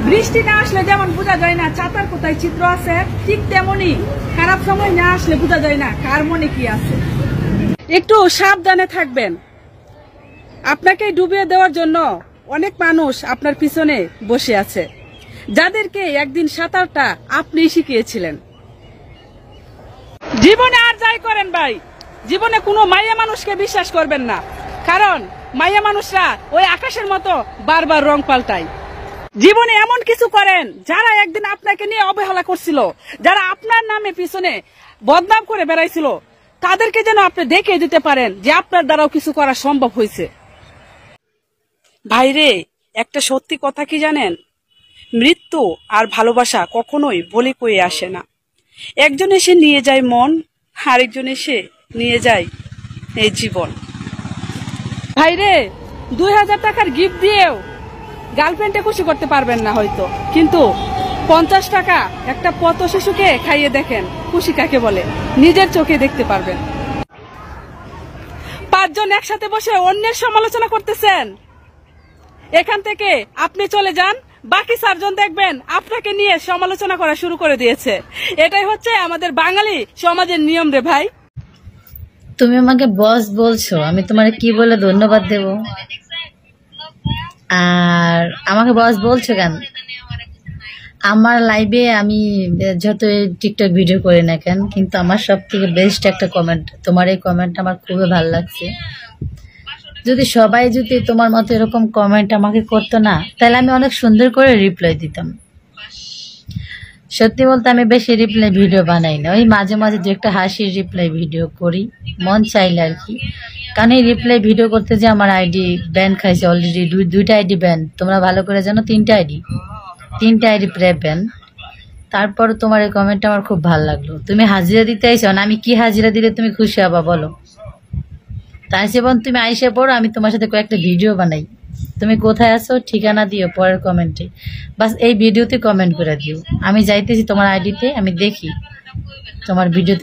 বৃষ্টি না আসলে যেমন বোঝা যায় না ছাতার কোথায় চিত্র আছে, ঠিক তেমনি খারাপ সময় না আসলে বোঝা যায় না কার মনে কি আছে। একটু সাবধানে থাকবেন। আপনাকে ডুবিয়ে দেওয়ার জন্য অনেক মানুষ আপনার পিছনে বসে আছে, যাদেরকে একদিন সাঁতারটা আপনি শিখিয়েছিলেন। জীবনে আর যাই করেন ভাই, জীবনে কোনো মাইয়া মানুষকে বিশ্বাস করবেন না, কারণ মাইয়া মানুষরা ওই আকাশের মতো বারবার রং পাল্টায়। জীবনে এমন কিছু করেন যারা একদিন আপনাকে নিয়ে অবহেলা করছিল, যারা আপনার নামে পিছনে বদনাম করে বেড়াইছিল, তাদেরকে যেন আপনি দেখে দিতে পারেন যে আপনার দ্বারাও কিছু করা সম্ভব হয়েছে। ভাইরে, একটা সত্যি কথা কি জানেন? মৃত্যু আর ভালোবাসা কখনোই বলে কয়ে আসে না। একজন এসে নিয়ে যায় মন, আরেকজন এসে নিয়ে যায় এই জীবন। ভাইরে, 2000 টাকার গিফট দিয়েও গার্লফ্রেন্ডে খুশি করতে পারবেন না হয়তো, কিন্তু 50 টাকা একটা পথ শিশুকে খাইয়ে দেখেন খুশি কাকে বলে, নিজের চোখে দেখতে পারবেন। 5 জন একসাথে বসে অন্যের সমালোচনা করতেছেন, এখান থেকে আপনি চলে যান, বাকি 4 জন দেখবেন আপনাকে নিয়ে সমালোচনা করা শুরু করে দিয়েছে। এটাই হচ্ছে আমাদের বাঙালি সমাজের নিয়ম রে ভাই। তুমি আমাকে বস বলছো, আমি তোমার কি বলে ধন্যবাদ দেব? আর আমাকে বস বলছো কেন? আমার লাইভে আমি যত টিকটক ভিডিও করি না কেন, কিন্তু আমার সব থেকে বেস্ট একটা কমেন্ট, তোমার এই কমেন্ট আমার খুবই ভালো লাগছে। যদি সবাই যদি তোমার মতো এরকম কমেন্ট আমাকে করতো না, তাহলে আমি অনেক সুন্দর করে রিপ্লাই দিতাম। সত্যি বলতে আমি বেশি রিপ্লাই ভিডিও বানাই না, ওই মাঝে মাঝে দু একটা হাসির রিপ্লাই ভিডিও করি, মন চাইলে আর কি। কারণ এই রিপ্লাই ভিডিও করতে যে আমার আইডি ব্যান খাইছে অলরেডি, দুইটা আইডি ব্যান, তোমরা ভালো করে জানো। 3টা আইডি প্রায় ব্যান। তারপর তোমার এই কমেন্টটা আমার খুব ভালো লাগলো। তুমি হাজিরা দিতে আইছো না, আমি কি হাজিরা দিলে তুমি খুশি হবা বলো? তাই সেবন তুমি আইসে পড়ো, আমি তোমার সাথে কয়েকটা ভিডিও বানাই। তুমি কোথায় আছো ঠিকানা দিও পরের কমেন্টে, বাস এই ভিডিওতে কমেন্ট করে দিও। আমি যাইতেছি তোমার আইডিতে, আমি দেখি তোমার ভিডিও।